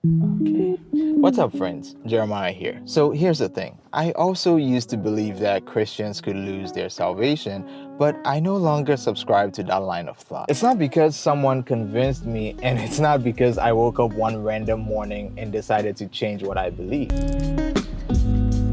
Okay. What's up, friends? Jeremiah here. So here's the thing. I also used to believe that Christians could lose their salvation, but I no longer subscribe to that line of thought. It's not because someone convinced me, and it's not because I woke up one random morning and decided to change what I believe.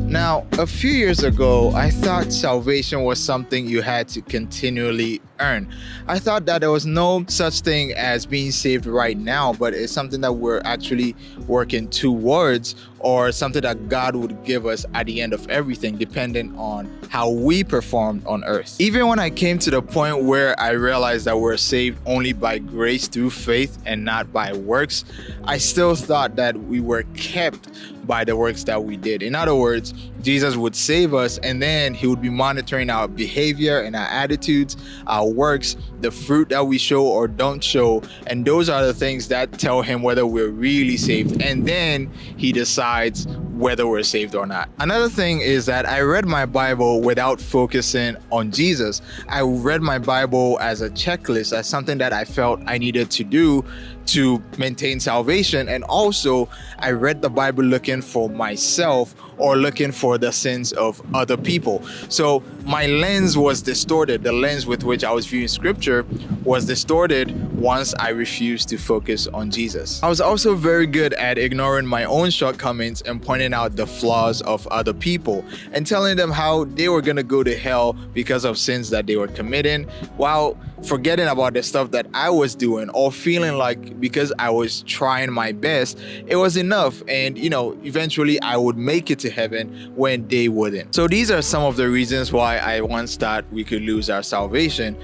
Now, a few years ago, I thought salvation was something you had to continually earn. I thought that there was no such thing as being saved right now, but it's something that we're actually working towards, or something that God would give us at the end of everything, depending on how we performed on earth. Even when I came to the point where I realized that we're saved only by grace through faith and not by works, I still thought that we were kept by the works that we did. In other words, Jesus would save us and then he would be monitoring our behavior and our attitudes, our works, the fruit that we show or don't show. And those are the things that tell him whether we're really saved. And then he decides whether we're saved or not. Another thing is that I read my Bible without focusing on Jesus. I read my Bible as a checklist, as something that I felt I needed to do to maintain salvation. And also, I read the Bible looking for myself or looking for the sins of other people. So my lens was distorted. The lens with which I was viewing scripture was distorted once I refused to focus on Jesus. I was also very good at ignoring my own shortcomings and pointing out the flaws of other people and telling them how they were going to go to hell because of sins that they were committing, while forgetting about the stuff that I was doing, or feeling like because I was trying my best, it was enough, and eventually I would make it to heaven when they wouldn't. So these are some of the reasons why I once thought we could lose our salvation,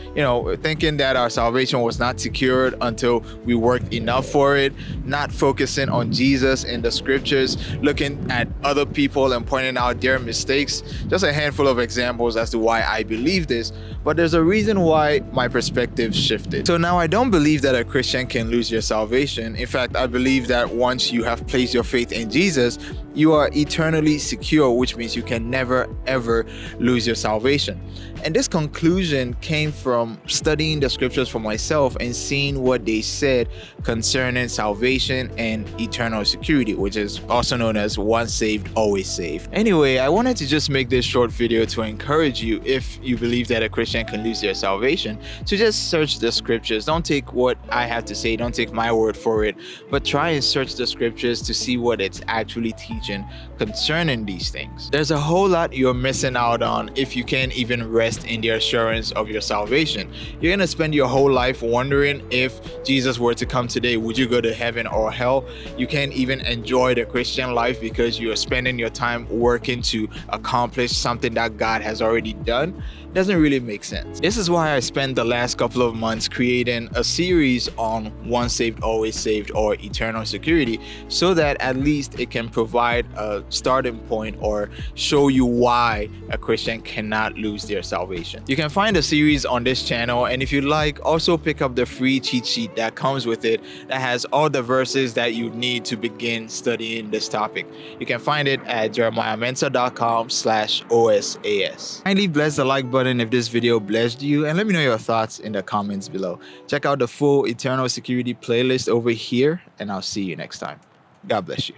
thinking that our salvation was not secured until we worked enough for it, not focusing on Jesus and the scriptures, looking at other people and pointing out their mistakes. Just a handful of examples as to why I believe this, but there's a reason why my perspective shifted. So now I don't believe that a Christian can lose your salvation. In fact, I believe that once you have placed your faith in Jesus, you are eternally secure, which means you can never ever lose your salvation. And this conclusion came from studying the scriptures for myself and seeing what they said concerning salvation and eternal security, which is also known as once saved, always saved. Anyway, I wanted to just make this short video to encourage you, if you believe that a Christian can lose their salvation, to just search the scriptures. Don't take what I have to say, don't take my word for it, but try and search the scriptures to see what it's actually teaching concerning these things. There's a whole lot you're missing out on if you can't even rest in the assurance of your salvation. You're gonna spend your whole life wondering, if Jesus were to come today, would you go to heaven or hell? You can't even enjoy the Christian life because you're spending your time working to accomplish something that God has already done. Doesn't really make sense. This is why I spent the last couple of months creating a series on once saved, always saved, or eternal security, so that at least it can provide a starting point or show you why a Christian cannot lose their salvation. You can find the series on this channel, and if you like, also pick up the free cheat sheet that comes with it that has all the verses that you need to begin studying this topic. You can find it at jeremiahmensah.com/OSAS. Kindly bless the like button if this video blessed you, and let me know your thoughts in the comments below. Check out the full eternal security playlist over here, and I'll see you next time. God bless you.